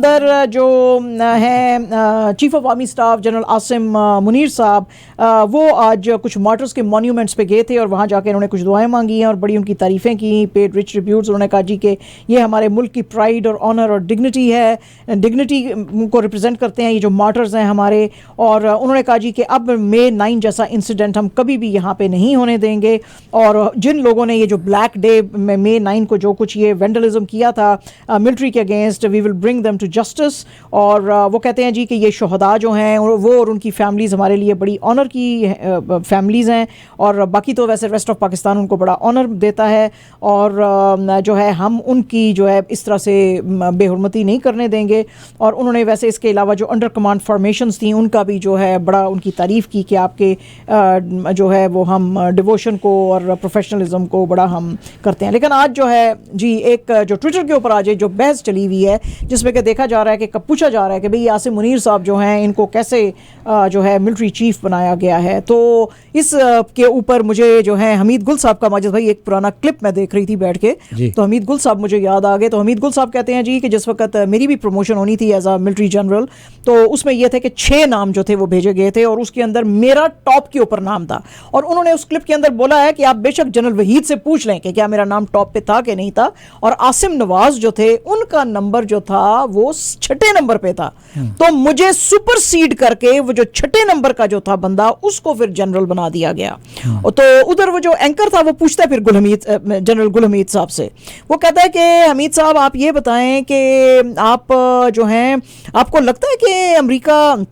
अंदर जो हैं chief of army staff general Asim Munir साहब, वो आज कुछ मार्टर्स के मॉन्यूमेंट्स पे गए थे और वहाँ जाके उन्होंने कुछ दुआएं मांगी हैं और बड़ी उनकी तारीफ़ें की, पेड रिच ट्रिब्यूट्स। उन्होंने कहा जी कि ये हमारे मुल्क की प्राइड और ऑनर और डिग्निटी है, डिग्निटी को रिप्रेजेंट करते हैं ये जो मार्टर्स हैं हमारे। और उन्होंने कहा जी कि अब May 9 जैसा इंसिडेंट हम कभी भी यहाँ पे नहीं होने देंगे, और जिन लोगों ने ये जो ब्लैक डे में May 9 को जो कुछ ये वेंडलिज्म किया था मिलिट्री के against, we will bring them to justice. और वो कहते हैं जी कि ये शहदा जो हैं वो और उनकी फैमिलीज़ हमारे लिए बड़ी ऑनर की फैमिलीज़ हैं, और बाकी तो वैसे रेस्ट ऑफ पाकिस्तान उनको बड़ा ऑनर देता है, और जो है हम उनकी जो है इस तरह से बेहुरमती नहीं करने देंगे। और उन्होंने वैसे इसके अलावा जो अंडर कमांड फॉर्मेशंस थी उनका भी जो है बड़ा उनकी तारीफ़ की कि आपके जो है वो हम डिवोशन को और प्रोफेशनलिज्म को बड़ा हम करते हैं। लेकिन आज जो है जी एक जो ट्विटर के ऊपर आज जो बहस चली हुई है जिसमें कि देखा जा रहा है कि कब पूछा जा रहा है कि भाई आसिम मुनीर साहब जो हैं इनको कैसे जो है मिलिट्री चीफ बनाया गया है। तो इस के ऊपर मुझे जो है हमीद गुल साहब का, माजिद भाई एक पुराना क्लिप मैं देख रही थी बैठ के, तो हमीद गुल साहब मुझे याद आ गए। तो हमीद गुल साहब कहते हैं जी कि जिस वक्त मेरी भी प्रमोशन होनी थी एज अ मिलिट्री जनरल, तो उसमें यह थे कि 6 नाम जो थे वो भेजे गए थे और उसके अंदर मेरा टॉप के ऊपर नाम था। और उन्होंने उस क्लिप के अंदर बोला है कि आप बेशक जनरल वहीद से पूछ लें कि क्या मेरा नाम टॉप पे था कि नहीं था, और आसिम नवाज जो थे उनका नंबर जो था वो 6ठे नंबर पे था। तो मुझे सुपरसीड करके वो जो 6ठे नंबर का जो था बंदा उसको फिर जनरल बना दिया गया। तो उधर वो जो एंकर था वो पूछता है फिर जनरल गुल हमीद साहब से, वो कहता है कि हमीद साहब आप ये बताएं कि आप जो हैं आपको लगता है कि अमेरिका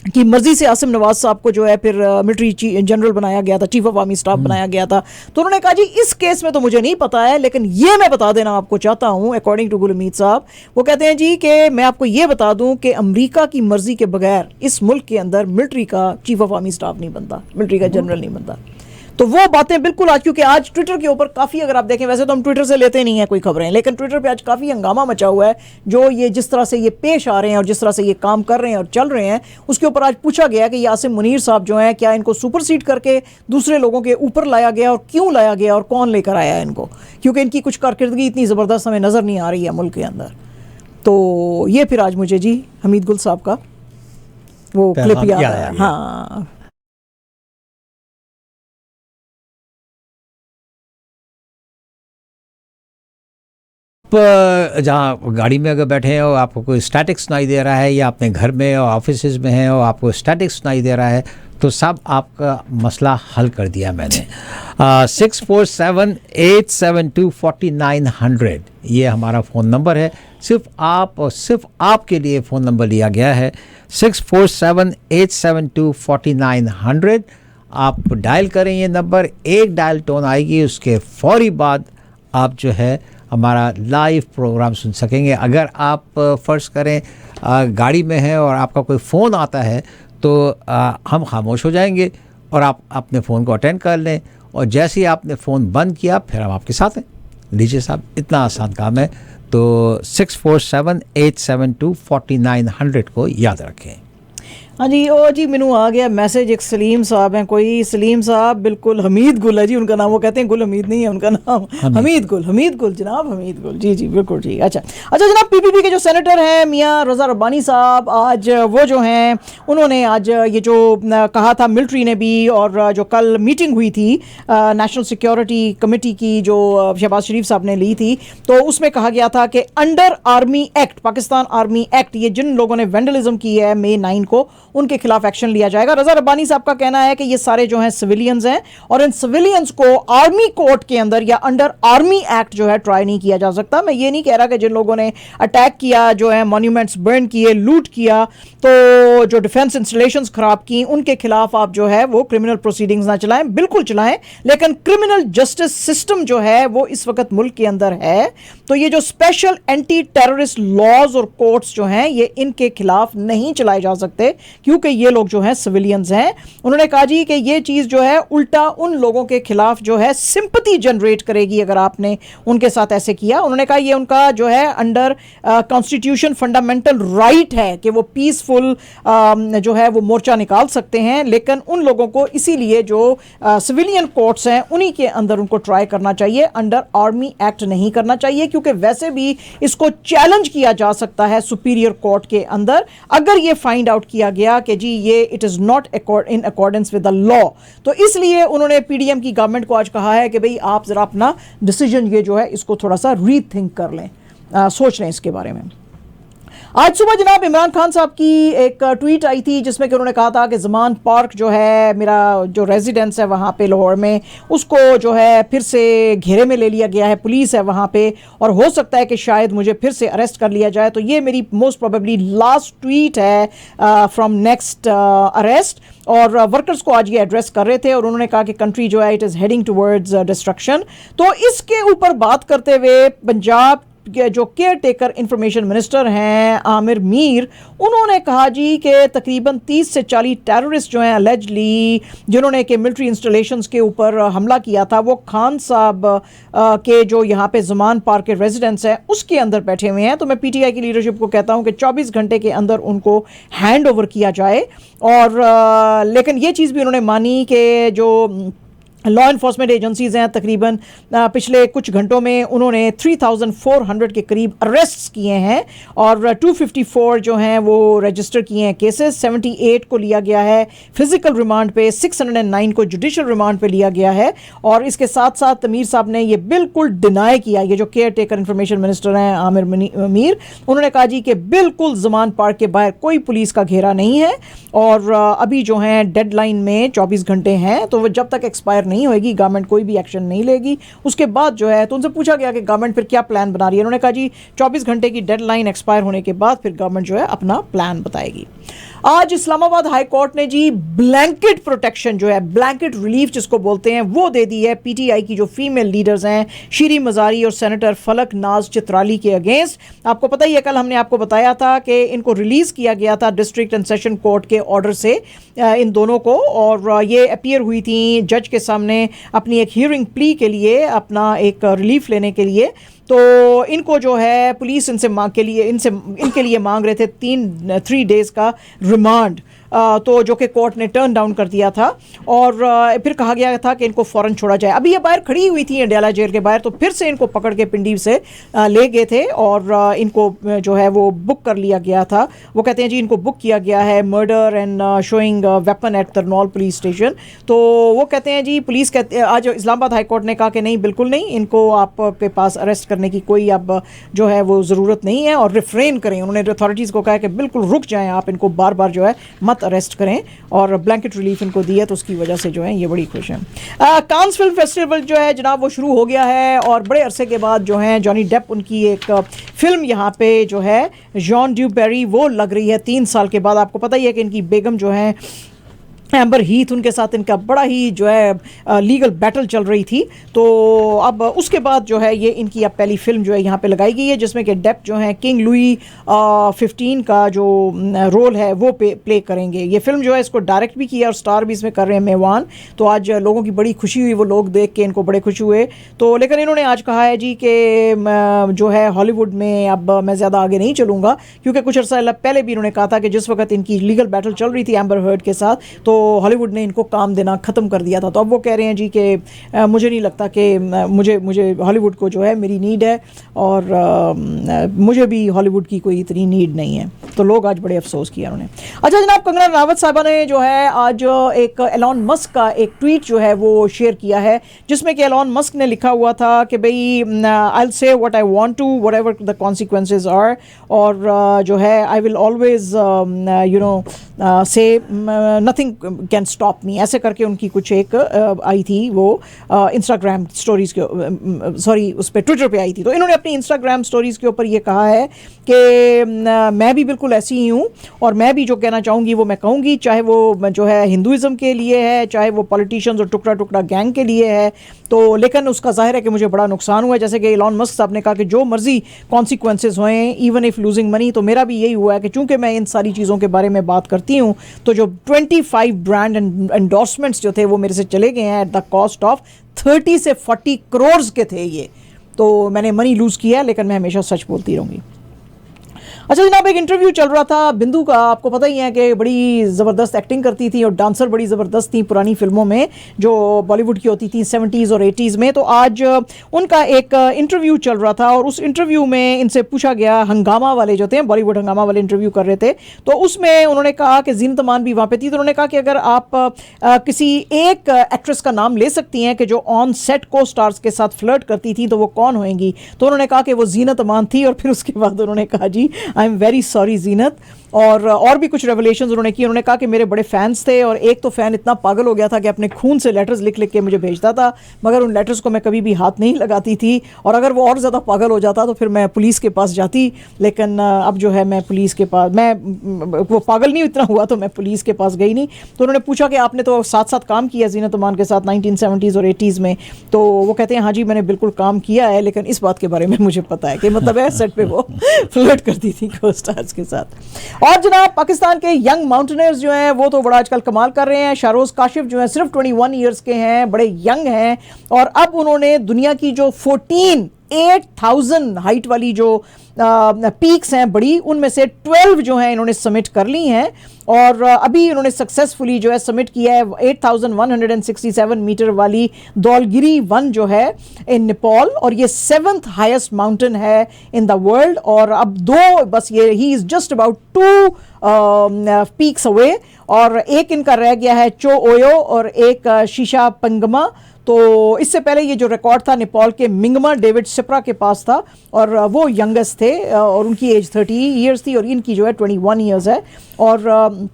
की मर्जी से आसिम नवाज साहब को जो है फिर मिलिट्री जनरल बनाया गया था, चीफ ऑफ आर्मी स्टाफ बनाया गया था। तो उन्होंने कहा जी इस केस में तो मुझे नहीं पता है, लेकिन ये मैं बता देना आपको चाहता हूं अकॉर्डिंग टू गुल हमीद साहब, वो कहते हैं जी कि मैं आपको ये बता दूं कि अमेरिका की मर्जी के बगैर इस मुल्क के अंदर मिलिट्री का चीफ ऑफ आर्मी स्टाफ नहीं बनता, मिलिट्री का जनरल नहीं बनता। तो वो बातें बिल्कुल आज, क्योंकि आज ट्विटर के ऊपर काफ़ी, अगर आप देखें वैसे तो हम ट्विटर से लेते नहीं हैं कोई खबरें, लेकिन ट्विटर पे आज काफ़ी हंगामा मचा हुआ है जो ये जिस तरह से ये पेश आ रहे हैं और जिस तरह से ये काम कर रहे हैं और चल रहे हैं, उसके ऊपर आज पूछा गया कि ये आसिम मुनीर साहब जो हैं क्या इनको सुपरसीड करके दूसरे लोगों के ऊपर लाया गया और क्यों लाया गया और कौन लेकर आया है इनको, क्योंकि इनकी कुछ कारकर्दगी इतनी ज़बरदस्त हमें नज़र नहीं आ रही है मुल्क के अंदर। तो ये फिर आज मुझे जी हमीद गुल साहब का वो क्लिप याद आया। हाँ, जहाँ गाड़ी में अगर बैठे हैं और आपको कोई स्टैटिक सुनाई दे रहा है, या अपने घर में और ऑफिस में हैं और आपको स्टैटिक सुनाई दे रहा है, तो सब आपका मसला हल कर दिया मैंने। 647-872-4900 ये हमारा फ़ोन नंबर है। सिर्फ आप और सिर्फ आपके लिए फ़ोन नंबर लिया गया है 647-872-4900। आप डायल करें ये नंबर, एक डायल टोन आएगी, उसके फौरी बाद आप जो है हमारा लाइव प्रोग्राम सुन सकेंगे। अगर आप फ़र्ज़ करें गाड़ी में हैं और आपका कोई फ़ोन आता है तो हम खामोश हो जाएंगे और आप अपने फ़ोन को अटेंड कर लें, और जैसे ही आपने फ़ोन बंद किया फिर हम आपके साथ हैं। लीजिए साहब, इतना आसान काम है। तो 647-872-4900 को याद रखें। हाँ जी, ओ जी मैनू आ गया मैसेज, एक सलीम साहब हैं कोई, सलीम साहब बिल्कुल हमीद गुल है जी उनका नाम, वो कहते हैं गुल हमीद नहीं है उनका नाम, हमीद गुल जनाब, हमीद गुल जी जी बिल्कुल ठीक। अच्छा जनाब, पीपीपी के जो सेनेटर हैं मियाँ रज़ा रब्बानी साहब, आज वो जो हैं उन्होंने आज ये जो कहा था मिलिट्री ने भी, और जो कल मीटिंग हुई थी नेशनल सिक्योरिटी कमेटी की जो शहबाज शरीफ साहब ने ली थी, तो उसमें कहा गया था कि under army act, Pakistan army act, ये जिन लोगों ने वेंडलिज्म की है May 9 को उनके खिलाफ एक्शन लिया जाएगा। रज़ा रब्बानी साहब का कहना है कि ये सारे जो हैं सिविलियंस हैं और इन सिविलियंस को आर्मी कोर्ट के अंदर या अंडर आर्मी एक्ट जो है ट्राई नहीं किया जा सकता। मैं ये नहीं कह रहा कि जिन लोगों ने अटैक किया, जो है मॉन्यूमेंट्स बर्न किए, लूट किया, तो जो डिफेंस इंस्टॉलेशंस खराब की, उनके खिलाफ आप जो है वो क्रिमिनल प्रोसीडिंग्स ना चलाएं, बिल्कुल चलाएं, लेकिन क्रिमिनल जस्टिस सिस्टम जो है वो इस वक्त मुल्क के अंदर है। तो ये जो स्पेशल एंटी टेररिस्ट लॉज और कोर्ट्स जो हैं ये इनके खिलाफ नहीं चलाए जा सकते, क्योंकि ये लोग जो हैं सिविलियंस हैं। उन्होंने कहा जी कि ये चीज़ जो है उल्टा उन लोगों के खिलाफ जो है सिंपैथी जनरेट करेगी अगर आपने उनके साथ ऐसे किया। उन्होंने कहा ये उनका जो है अंडर कॉन्स्टिट्यूशन फंडामेंटल राइट है कि वो पीसफुल जो है वो मोर्चा निकाल सकते हैं, लेकिन उन लोगों को इसीलिए जो सिविलियन कोर्ट्स हैं उन्हीं के अंदर उनको ट्राई करना चाहिए, अंडर आर्मी एक्ट नहीं करना चाहिए, क्योंकि वैसे भी इसको चैलेंज किया जा सकता है सुपीरियर कोर्ट के अंदर अगर ये फाइंड आउट किया गया कि जी ये it is not in accordance with the law. तो इसलिए उन्होंने पीडीएम की गवर्नमेंट को आज कहा है कि भाई आप ज़रा अपना डिसीजन ये जो है इसको थोड़ा सा रीथिंक कर लें, सोच लें इसके बारे में। आज सुबह जनाब इमरान खान साहब की एक ट्वीट आई थी जिसमें कि उन्होंने कहा था कि ज़मान पार्क जो है मेरा जो रेजिडेंस है वहाँ पे लाहौर में, उसको जो है फिर से घेरे में ले लिया गया है, पुलिस है वहाँ पे और हो सकता है कि शायद मुझे फिर से अरेस्ट कर लिया जाए। तो ये मेरी मोस्ट प्रोबेबली लास्ट ट्वीट है फ्रॉम नेक्स्ट अरेस्ट। और वर्कर्स को आज ये एड्रेस कर रहे थे और उन्होंने कहा कि कंट्री जो है it is heading towards destruction. तो इसके ऊपर बात करते हुए पंजाब जो केयर टेकर इंफॉर्मेशन मिनिस्टर हैं आमिर मीर, उन्होंने कहा जी कि तकरीबन 30 से 40 टेररिस्ट जो हैं अलेजली जिन्होंने कि मिलिट्री इंस्टॉलेशंस के ऊपर हमला किया था वो खान साहब के जो यहाँ पे ज़मान पार्क के रेजिडेंट्स हैं उसके अंदर बैठे हुए हैं। तो मैं पीटीआई की लीडरशिप को कहता हूँ कि 24 घंटे के अंदर उनको हैंड ओवर किया जाए। और लेकिन ये चीज़ भी उन्होंने मानी कि जो लॉ इन्फोर्समेंट एजेंसीज़ हैं तकरीबन पिछले कुछ घंटों में उन्होंने 3400 के करीब अरेस्ट्स किए हैं और 254 जो हैं वो रजिस्टर किए हैं केसेस, 78 को लिया गया है फिजिकल रिमांड पे, 609 को जुडिशल रिमांड पे लिया गया है। और इसके साथ साथ तमीर साहब ने ये बिल्कुल डिनाई किया, ये जो केयर टेकर इंफॉर्मेशन मिनिस्टर हैं आमिर मीर, उन्होंने कहा जी कि बिल्कुल ज़मान पार्क के बाहर कोई पुलिस का घेरा नहीं है और अभी जो हैं डेडलाइन में 24 घंटे हैं, तो वो जब तक एक्सपायर नहीं होगी गवर्नमेंट कोई भी एक्शन नहीं लेगी। उसके बाद जो है तो उनसे पूछा गया कि गवर्नमेंट फिर क्या प्लान बना रही है, उन्होंने कहा जी 24 घंटे की डेडलाइन एक्सपायर होने के बाद फिर गवर्नमेंट जो है अपना प्लान बताएगी। आज इस्लामाबाद हाई कोर्ट ने जी ब्लैंकेट प्रोटेक्शन जो है, ब्लैंकेट रिलीफ जिसको बोलते हैं, वो दे दी है पीटीआई की जो फीमेल लीडर्स हैं शीरी मजारी और सेनेटर फलक नाज चित्राली के अगेंस्ट। आपको पता ही है कल हमने आपको बताया था कि इनको रिलीज किया गया था डिस्ट्रिक्ट एंड सेशन कोर्ट के ऑर्डर से इन दोनों को, और ये अपीयर हुई थी जज के सामने अपनी एक हियरिंग प्ली के लिए, अपना एक रिलीफ लेने के लिए। तो इनको जो है पुलिस इनके लिए मांग रहे थे 3 डेज़ का रिमांड, तो जो कि कोर्ट ने टर्न डाउन कर दिया था और फिर कहा गया था कि इनको फ़ौरन छोड़ा जाए। अभी ये बाहर खड़ी हुई थी अडयाला जेल के बाहर, तो फिर से इनको पकड़ के पिंडी से ले गए थे और इनको जो है वो बुक कर लिया गया था। वो कहते हैं जी इनको बुक किया गया है murder and showing weapon at Tarnaul police station. तो वो कहते हैं जी पुलिस कहते आज इस्लामाबाद हाई कोर्ट ने कहा कि नहीं बिल्कुल नहीं, इनको आपके पास अरेस्ट करने की कोई अब जो है वो ज़रूरत नहीं है और रिफ्रेन करें। उन्होंने अथॉरिटीज़ को कहा कि बिल्कुल रुक जाएँ आप, इनको बार बार जो है मत अरेस्ट करें, और ब्लैंकेट रिलीफ इनको दिया तो उसकी वजह से जो है ये बड़ी खुश हैं। कांस फिल्म फेस्टिवल जो है जनाब वो शुरू हो गया है और बड़े अरसे के बाद जो है जॉनी डेप उनकी एक फिल्म यहाँ पे जो है जॉन ड्यूबेरी वो लग रही है 3 साल के बाद। आपको पता ही है कि इनकी बेगम जो है एम्बर हीथ, उनके साथ इनका बड़ा ही जो है लीगल बैटल चल रही थी। तो अब उसके बाद जो है ये इनकी अब पहली फिल्म जो है यहाँ पे लगाई गई है जिसमें कि डेप जो है किंग लुई 15 का जो रोल है वो प्ले करेंगे। ये फिल्म जो है इसको डायरेक्ट भी किया और स्टार भी इसमें कर रहे हैं मेवान। तो आज लोगों की बड़ी खुशी हुई, वो लोग देख के इनको बड़े खुश हुए। तो लेकिन इन्होंने आज कहा है जी कि जो है हॉलीवुड में अब मैं ज़्यादा आगे नहीं चलूँगा, क्योंकि कुछ अर्सा पहले भी इन्होंने कहा था कि जिस वक्त इनकी लीगल बैटल चल रही थी एम्बर हर्ड के साथ तो हॉलीवुड ने इनको काम देना ख़त्म कर दिया था। तो अब वो कह रहे हैं जी कि मुझे नहीं लगता कि मुझे हॉलीवुड को जो है मेरी नीड है और मुझे भी हॉलीवुड की कोई इतनी नीड नहीं है। तो लोग आज बड़े अफसोस किया उन्होंने। अच्छा जनाब, कंगना रनावत साहबा ने जो है आज एक एलॉन मस्क का एक ट्वीट जो है वो शेयर किया है जिसमें कि एलॉन मस्क ने लिखा हुआ था कि भाई I will say what I want to whatever the consequences are, और जो है I will always say nothing can stop me, ऐसे करके उनकी कुछ एक आई थी वो इंस्टाग्राम स्टोरीज़ के उस पर ट्विटर पे आई थी। तो इन्होंने अपनी इंस्टाग्राम स्टोरीज़ के ऊपर ये कहा है कि मैं भी बिल्कुल बिल्कुल ऐसी ही हूँ, और मैं भी जो कहना चाहूँगी वो मैं कहूँगी, चाहे वो जो है हिंदुज़म के लिए है, चाहे वो पॉलिटिशियंस और टुकड़ा टुकड़ा गैंग के लिए है। तो लेकिन उसका जाहिर है कि मुझे बड़ा नुकसान हुआ है, जैसे कि इलॉन मस्क साहब ने कहा कि जो मर्जी कॉन्सिक्वेंसेज हुए इवन इफ़ लूजिंग मनी। तो मेरा भी यही हुआ है कि चूंकि मैं इन सारी चीज़ों के बारे में बात करती हूँ, तो जो 25 ब्रांड एंडोर्समेंट्स जो थे वो मेरे से चले गए हैं एट द कॉस्ट ऑफ 30 से 40 करोड़ के थे ये। तो मैंने मनी लूज़ किया है, लेकिन मैं हमेशा सच बोलती रहूँगी। अच्छा जनाब, एक इंटरव्यू चल रहा था बिंदु का, आपको पता ही है कि बड़ी ज़बरदस्त एक्टिंग करती थी और डांसर बड़ी ज़बरदस्त थी पुरानी फिल्मों में जो बॉलीवुड की होती थी 70s और 80s में। तो आज उनका एक इंटरव्यू चल रहा था और उस इंटरव्यू में इनसे पूछा गया, हंगामा वाले जो थे, बॉलीवुड हंगामा वाले इंटरव्यू कर रहे थे, तो उसमें उन्होंने कहा कि ज़ीनत अमान भी वहाँ पे थी। तो उन्होंने कहा कि अगर आप किसी एक एक्ट्रेस का नाम ले सकती हैं कि जो ऑन सेट को स्टार्स के साथ फ्लर्ट करती थी, तो वो कौन होएंगी? तो उन्होंने कहा कि वो ज़ीनत अमान थी। और फिर उसके बाद उन्होंने कहा जी आई एम वेरी सॉरी ज़ीनत। और भी कुछ रेवलेशंस उन्होंने की। उन्होंने कहा कि मेरे बड़े फैंस थे और एक तो फ़ैन इतना पागल हो गया था कि अपने खून से लेटर्स लिख लिख के मुझे भेजता था, मगर उन लेटर्स को मैं कभी भी हाथ नहीं लगाती थी। और अगर वो और ज़्यादा पागल हो जाता तो फिर मैं पुलिस के पास जाती, लेकिन अब जो है मैं पुलिस के पास, वो पागल नहीं इतना हुआ तो मैं पुलिस के पास गई नहीं। तो उन्होंने पूछा कि आपने तो साथ साथ काम किया ज़ीनत अमान के साथ 1970s और 80s में। तो वो कहते हैं हाँ जी मैंने बिल्कुल काम किया है, लेकिन इस बात के बारे में मुझे पता है कि मतलब है सेट पे वो फ्लर्ट करती थी को स्टार्स के साथ। और जनाब पाकिस्तान के यंग माउंटेनियर्स जो हैं वो तो बड़ा आजकल कमाल कर रहे हैं। शाहरोज काशिफ जो हैं सिर्फ 21 ईयर्स के हैं, बड़े यंग हैं, और अब उन्होंने दुनिया की जो 8,000 हाइट वाली जो पीक्स हैं बड़ी, उनमें से 12 जो हैं इन्होंने सबमिट कर ली हैं। और अभी इन्होंने सक्सेसफुली जो है सबमिट किया है 8,167 मीटर वाली धौलगिरी 1 जो है इन नेपाल, और ये 7th हाईएस्ट माउंटेन है इन द वर्ल्ड। और अब दो बस ये he is just about 2 peaks away, और एक इनका रह गया है चो ओयो और एक शीशा पंगमा। तो इससे पहले ये जो रिकॉर्ड था नेपाल के मिंगमा डेविड सिप्रा के पास था, और वो यंगेस्ट थे और उनकी एज 30 ईयर्स थी और इनकी जो है 21 ईयर्स है। और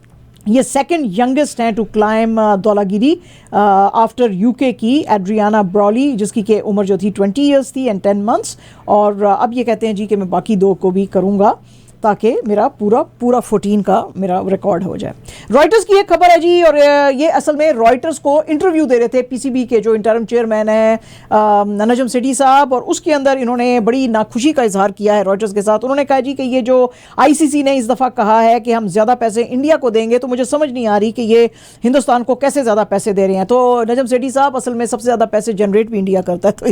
ये सेकंड यंगेस्ट हैं to climb Dhaulagiri after UK की एड्रियाना ब्रॉली, जिसकी के उम्र जो थी 20 ईयर्स थी एंड 10 मंथ्स। और अब ये कहते हैं जी कि मैं बाकी 2 को भी करूँगा ताकि मेरा पूरा 14 का मेरा रिकॉर्ड हो जाए। रॉयटर्स की एक खबर है जी, और ये असल में रॉयटर्स को इंटरव्यू दे रहे थे पीसीबी के जो इंटरिम चेयरमैन है नजम सेठी साहब, और उसके अंदर इन्होंने बड़ी नाखुशी का इजहार किया है रॉयटर्स के साथ। उन्होंने कहा जी कि ये जो आईसीसी ने इस दफ़ा कहा है कि हम ज़्यादा पैसे इंडिया को देंगे, तो मुझे समझ नहीं आ रही कि ये हिंदुस्तान को कैसे ज़्यादा पैसे दे रहे हैं। तो नजम सेठी साहब असल में सबसे ज़्यादा पैसे जनरेट भी इंडिया करता है, तो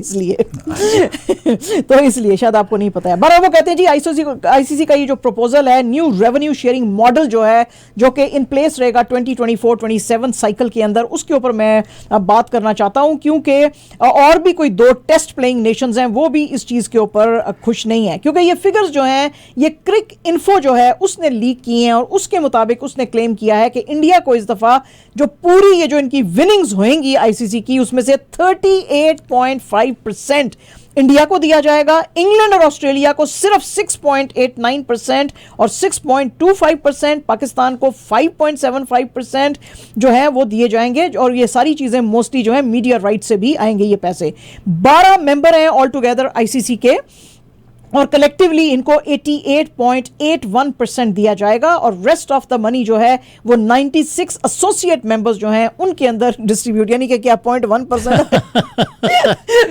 इसलिए शायद आपको नहीं पता है। बराबर वो कहते हैं जी आईसीसी का ये जो प्रपोजल है न्यू रेवेन्यू शेयरिंग मॉडल जो है, जो कि इन प्लेस रहेगा 2024-27 साइकिल के अंदर, उसके ऊपर मैं बात करना चाहता हूं, क्योंकि और भी कोई 2 टेस्ट प्लेइंग नेशंस हैं वो भी इस चीज़ के ऊपर खुश नहीं है, क्योंकि ये फिगर्स जो हैं ये क्रिक इन्फो जो है उसने लीक किए हैं, और उसके मुताबिक उसने क्लेम किया है कि इंडिया को इस दफ़ा जो पूरी ये जो इनकी विनिंग्स होंगी आईसीसी की, उसमें से 38.5% इंडिया को दिया जाएगा। इंग्लैंड और ऑस्ट्रेलिया को सिर्फ 6.89% और 6.25%, पाकिस्तान को 5.75% जो है वो दिए जाएंगे। और ये सारी चीज़ें मोस्टली जो है मीडिया राइट से भी आएंगे ये पैसे। 12 मेंबर हैं ऑल टुगेदर आईसीसी के, और कलेक्टिवली इनको 88.81% दिया जाएगा, और रेस्ट ऑफ द मनी जो है वो 96 एसोसिएट मेंबर्स जो हैं उनके अंदर डिस्ट्रीब्यूट, यानी कि क्या 0.1%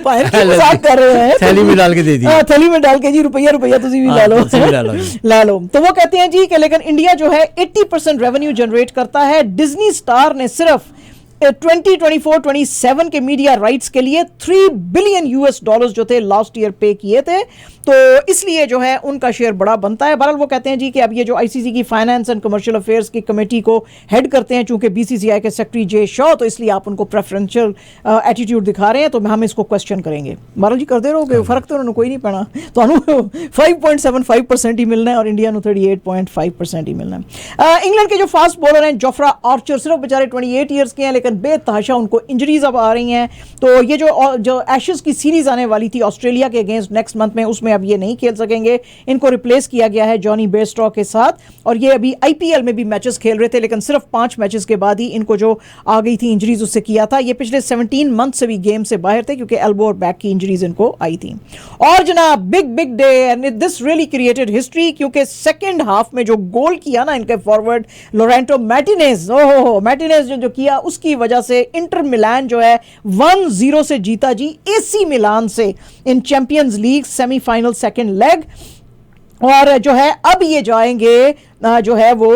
मजाक कर रहे हैं, थैली में डाल के दे दिया, थैली में डाल के जी रुपया तुझे भी ला लो ला लो। तो वो कहते हैं जी कि लेकिन इंडिया जो है 80% रेवेन्यू जनरेट करता है। डिज्नी स्टार ने सिर्फ 2024-27 के मीडिया राइट्स के लिए $3 बिलियन जो थे लास्ट ईयर पे किए थे, तो इसलिए जो है उनका शेयर बड़ा बनता है। बहरहाल वो कहते हैं जी कि अब ये जो आईसीसी की फाइनेंस एंड कमर्शियल अफेयर्स की कमेटी को हेड करते हैं चूंकि बीसीसीआई के सेक्रेटरी जे शॉ, तो इसलिए आप उनको प्रेफरेंशियल एटीट्यूड दिखा रहे हैं, तो हम इसको क्वेश्चन करेंगे। बहरहाल जी करते रहोगे, फर्क तो उन्होंने कोई नहीं पड़ा, तो 5.75% ही मिलना है और इंडिया को 38.5% ही मिलना है। इंग्लैंड के जो फास्ट बॉलर हैं जोफ्रा आर्चर, सिर्फ बेचारे 28 ईयर्स के हैं, लेकिन लेकिन बेतहाशा उनको इंजरीज अब आ रही हैं। तो ये जो एशेज़ की सीरीज़ आने वाली थी ऑस्ट्रेलिया के अगेंस्ट नेक्स्ट मंथ में, उसमें अब ये नहीं खेल सकेंगे। इनको रिप्लेस किया गया है जॉनी बेयरस्टॉ के साथ, और ये अभी IPL में भी मैचेस खेल रहे थे, लेकिन सिर्फ 5 मैचेस के बाद ही इनको जो आ गई थी इंजरीज, उससे किया था। ये पिछले 17 मंथ से भी गेम से बाहर थे क्योंकि एल्बो और बैक की इंजरीज इनको आई थी। और जनाब big day and this really created history, क्योंकि सेकेंड हाफ में जो गोल किया ना इनके फॉरवर्ड लोरेंटो मैर्टिनेज, ओहो मैर्टिनेज जो किया, उसकी वजह से इंटर मिलान जो है 1-0 से जीता जी AC मिलान से in champions league semifinal second leg. और जो है अब ये जाएंगे जो है वो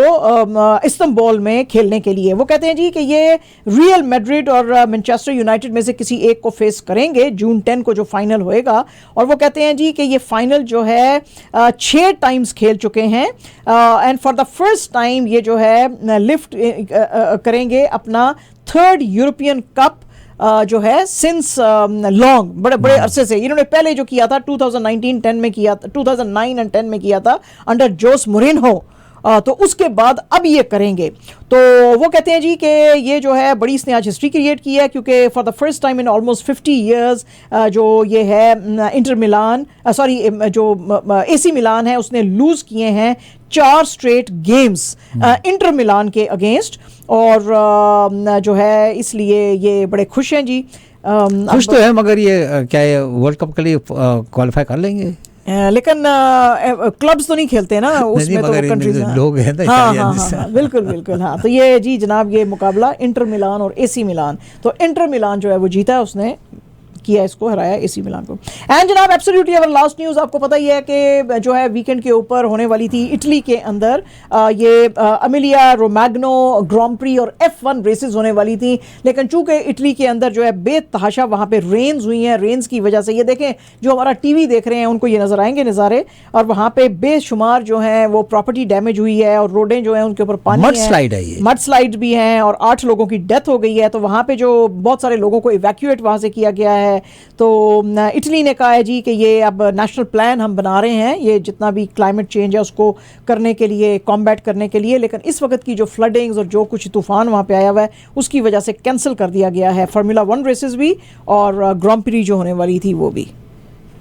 इस्तांबुल में खेलने के लिए। वो कहते हैं जी कि ये रियल मैड्रिड और मैनचेस्टर यूनाइटेड में से किसी एक को फेस करेंगे जून 10 को जो फाइनल होएगा। और वो कहते हैं जी कि ये फाइनल जो है 6 टाइम्स खेल चुके हैं and for the first time ये जो है लिफ्ट करेंगे अपना 3rd यूरोपियन कप जो है सिंस लॉन्ग, बड़े बड़े अरसे से। इन्होंने पहले जो किया था 2019-10 में किया था, 2009 और 10 में किया था अंडर जोस मोरिन्हो, तो उसके बाद अब ये करेंगे। तो वो कहते हैं जी कि ये जो है बड़ी इसने आज हिस्ट्री क्रिएट की है, क्योंकि for the first time in almost 50 years जो ये है इंटर मिलान जो AC मिलान है उसने लूज़ किए हैं 4 स्ट्रेट गेम्स इंटर मिलान के अगेंस्ट। और जो है इसलिए ये बड़े खुश हैं जी। खुश तो है, मगर ये क्या ये वर्ल्ड कप के लिए क्वालिफाई कर लेंगे? लेकिन क्लब्स तो नहीं खेलते ना उसमें, तो कंट्रीज लोग हैं ना। हाँ, बिल्कुल हाँ। तो ये जी जनाब ये मुकाबला इंटर मिलान और AC मिलान, तो इंटर मिलान जो है वो जीता, उसने किया, इसको हराया AC मिलान को। एंड जनाब एब्सोल्युटली अवर लास्ट न्यूज़, आपको पता ही है कि जो है वीकेंड के ऊपर होने वाली थी इटली के अंदर ये अमिलिया रोमैग्नो ग्रांड प्री और F1 रेसेस होने वाली थी, लेकिन चूंकि इटली के अंदर जो है बेतहाशा वहाँ पे रेन्स हुई हैं, रेन्स की वजह से ये देखें जो हमारा TV देख रहे हैं उनको ये नज़र आएंगे नज़ारे, और वहाँ पे बेशुमार जो है वो प्रॉपर्टी डैमेज हुई है और रोडें जो हैं उनके ऊपर पानी मड स्लाइड है, ये मड स्लाइड भी हैं, और 8 लोगों की डेथ हो गई है। तो वहाँ पे जो बहुत सारे लोगों को इवैक्यूएट वहाँ से किया गया है। तो इटली ने कहा है जी कि ये अब नेशनल प्लान हम बना रहे हैं, ये जितना भी क्लाइमेट चेंज है उसको करने के लिए, कॉम्बैट करने के लिए, लेकिन इस वक्त की जो फ्लडिंग्स और जो कुछ तूफान वहाँ पे आया हुआ है उसकी वजह से कैंसिल कर दिया गया है Formula 1 रेसेस भी और ग्रांड प्री जो होने वाली थी वो भी।